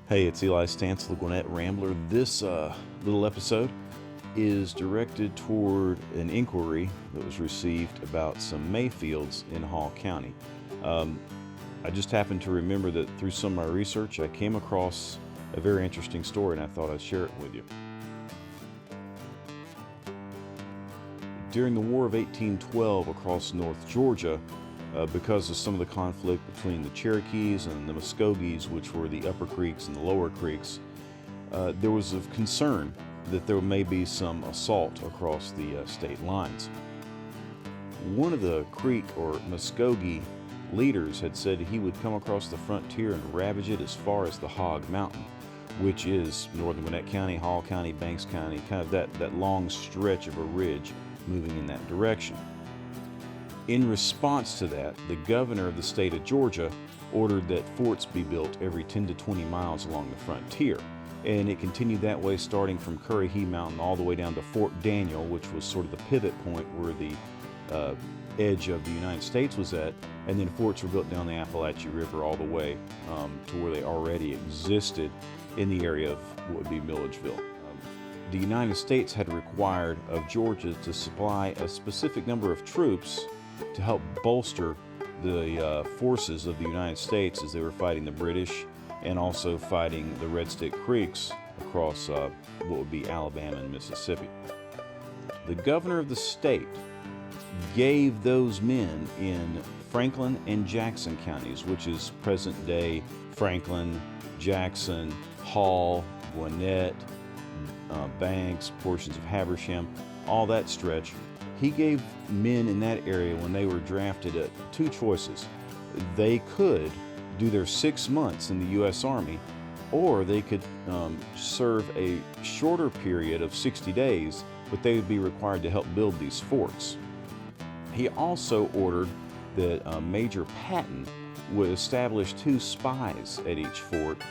Hey, it's Eli Stantz, the Gwinnett Rambler. This little episode is directed toward an inquiry that was received about some Mayfields in Hall County. I just happened to remember that through some of my research, I came across a very interesting story, and I thought I'd share it with you. During the War of 1812 across North Georgia, because of some of the conflict between the Cherokees and the Muskogees, which were the upper creeks and the lower creeks, there was a concern that there may be some assault across the state lines. One of the Creek or Muskogee leaders had said he would come across the frontier and ravage it as far as the Hog Mountain, which is northern Gwinnett County, Hall County, Banks County, kind of that long stretch of a ridge moving in that direction. In response to that, the governor of the state of Georgia ordered that forts be built every 10 to 20 miles along the frontier. And it continued that way, starting from Currahee Mountain all the way down to Fort Daniel, which was sort of the pivot point where the edge of the United States was at. And then forts were built down the Appalachian River all the way to where they already existed in the area of what would be Milledgeville. The United States had required of Georgia to supply a specific number of troops to help bolster the forces of the United States as they were fighting the British and also fighting the Red Stick Creeks across what would be Alabama and Mississippi. The governor of the state gave those men in Franklin and Jackson counties, which is present-day Franklin, Jackson, Hall, Gwinnett, Banks, portions of Habersham, all that stretch. He gave men in that area, when they were drafted, two choices. They could do their 6 months in the U.S. Army, or they could serve a shorter period of 60 days, but they would be required to help build these forts. He also ordered that Major Patton would establish 2 spies at each fort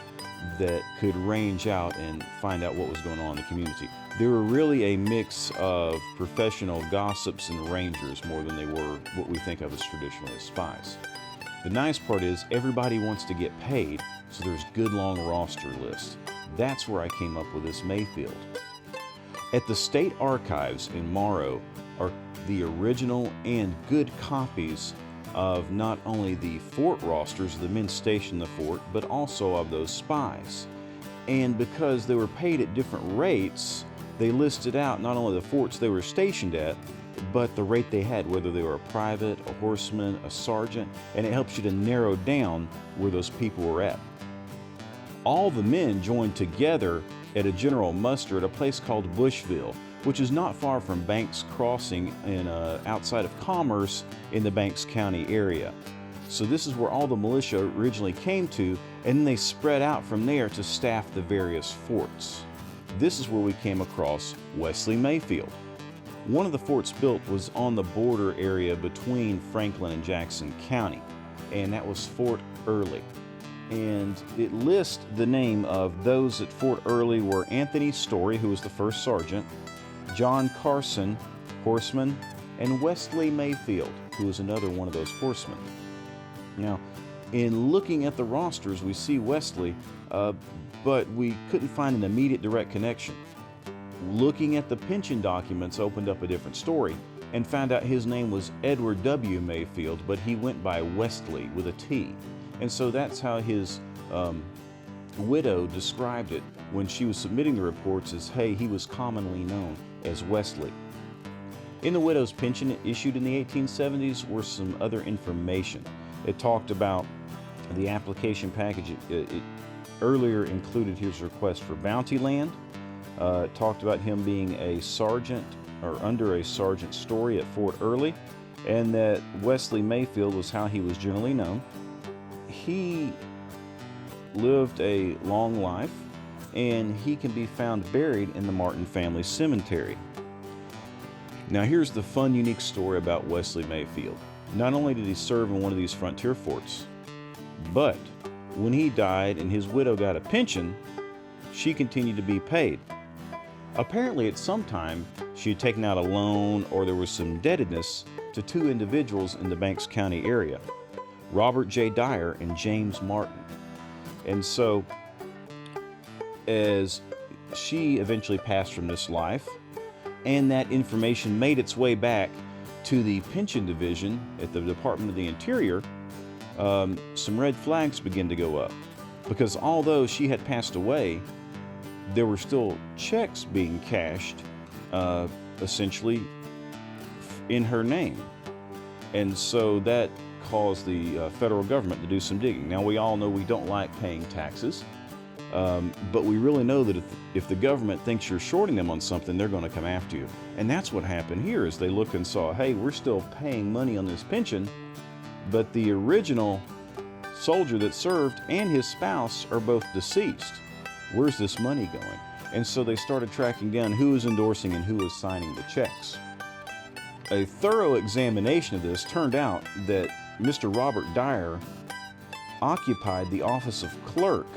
that could range out and find out what was going on in the community. They were really a mix of professional gossips and rangers more than they were what we think of as traditionally as spies. The nice part is everybody wants to get paid, so there's good long roster lists. That's where I came up with this Mayfield. At the State Archives in Morrow are the original and good copies of not only the fort rosters of the men stationed in the fort, but also of those spies. And because they were paid at different rates, they listed out not only the forts they were stationed at, but the rate they had, whether they were a private, a horseman, a sergeant, and it helps you to narrow down where those people were at. All the men joined together at a general muster at a place called Bushville, which is not far from Banks Crossing in outside of Commerce in the Banks County area. So this is where all the militia originally came to, and then they spread out from there to staff the various forts. This is where we came across Wesley Mayfield. One of the forts built was on the border area between Franklin and Jackson County, and that was Fort Early. And it lists the name of those at Fort Early were Anthony Story, who was the first sergeant, John Carson, horseman, and Wesley Mayfield, who was another one of those horsemen. Now, in looking at the rosters, we see Wesley, but we couldn't find an immediate direct connection. Looking at the pension documents opened up a different story and found out his name was Edward W. Mayfield, but he went by Wesley with a T. And so that's how his widow described it when she was submitting the reports as, hey, he was commonly known as Wesley. In the widow's pension issued in the 1870s were some other information. It talked about the application package. It earlier included his request for bounty land. It talked about him being a sergeant or under a Sergeant Story at Fort Early, and that Wesley Mayfield was how he was generally known. He lived a long life, and he can be found buried in the Martin family cemetery. Now here's the fun, unique story about Wesley Mayfield. Not only did he serve in one of these frontier forts, but when he died and his widow got a pension, she continued to be paid. Apparently at some time she had taken out a loan, or there was some indebtedness to 2 individuals in the Banks County area, Robert J. Dyer and James Martin. And so as she eventually passed from this life, and that information made its way back to the pension division at the Department of the Interior, some red flags began to go up. Because although she had passed away, there were still checks being cashed, essentially in her name. And so that caused the federal government to do some digging. Now, we all know we don't like paying taxes, but we really know that if the government thinks you're shorting them on something, they're going to come after you. And that's what happened here, is they looked and saw, hey, we're still paying money on this pension, but the original soldier that served and his spouse are both deceased. Where's this money going? And so they started tracking down who was endorsing and who was signing the checks. A thorough examination of this turned out that Mr. Robert Dyer occupied the office of clerk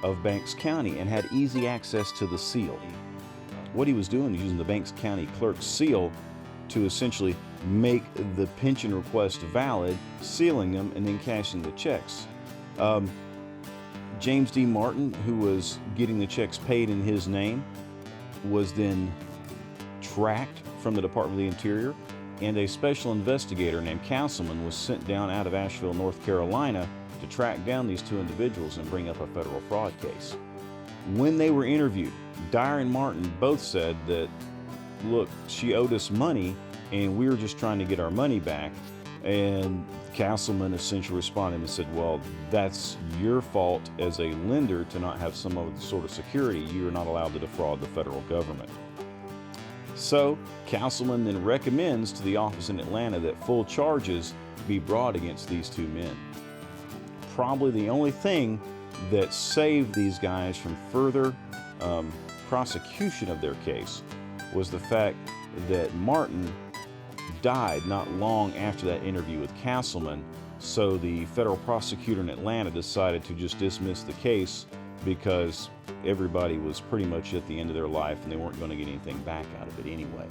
of Banks County and had easy access to the seal. What he was doing was using the Banks County clerk's seal to essentially make the pension request valid, sealing them, and then cashing the checks. James D. Martin, who was getting the checks paid in his name, was then tracked from the Department of the Interior, and a special investigator named Castleman was sent down out of Asheville, North Carolina, to track down these two individuals and bring up a federal fraud case. When they were interviewed, Dyer and Martin both said that, look, she owed us money and we were just trying to get our money back. And Castleman essentially responded and said, well, that's your fault as a lender to not have some other sort of security. You're not allowed to defraud the federal government. So Castleman then recommends to the office in Atlanta that full charges be brought against these two men. Probably the only thing that saved these guys from further prosecution of their case was the fact that Martin died not long after that interview with Castleman, so the federal prosecutor in Atlanta decided to just dismiss the case because everybody was pretty much at the end of their life and they weren't going to get anything back out of it anyway.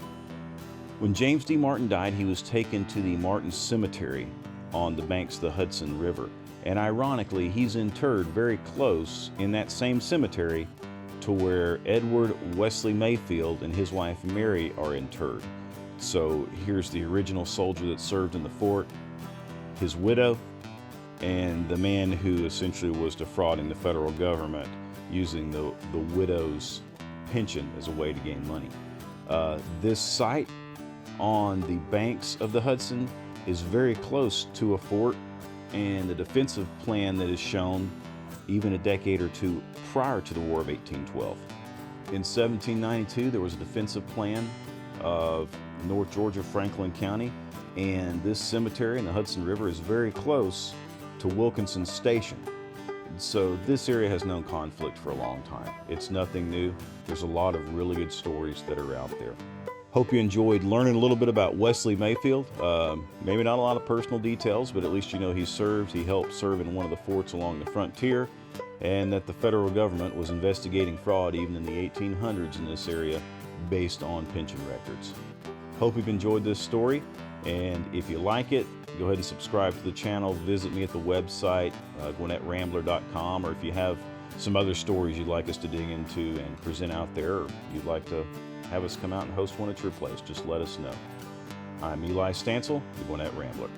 When James D. Martin died, he was taken to the Martin Cemetery on the banks of the Hudson River. And ironically, he's interred very close in that same cemetery to where Edward Wesley Mayfield and his wife Mary are interred. So here's the original soldier that served in the fort, his widow, and the man who essentially was defrauding the federal government using the widow's pension as a way to gain money. This site on the banks of the Hudson is very close to a fort, and the defensive plan that is shown even a decade or two prior to the War of 1812. In 1792, there was a defensive plan of North Georgia, Franklin County, and this cemetery in the Hudson River is very close to Wilkinson Station. So this area has known conflict for a long time. It's nothing new. There's a lot of really good stories that are out there. Hope you enjoyed learning a little bit about Wesley Mayfield. Maybe not a lot of personal details, but at least you know he helped serve in one of the forts along the frontier, and that the federal government was investigating fraud even in the 1800s in this area based on pension records. Hope you've enjoyed this story, and if you like it, go ahead and subscribe to the channel. Visit me at the website, GwinnettRambler.com, or if you have some other stories you'd like us to dig into and present out there, or you'd like to have us come out and host one at your place, just let us know. I'm Eli Stansel, the Gwinnett Rambler.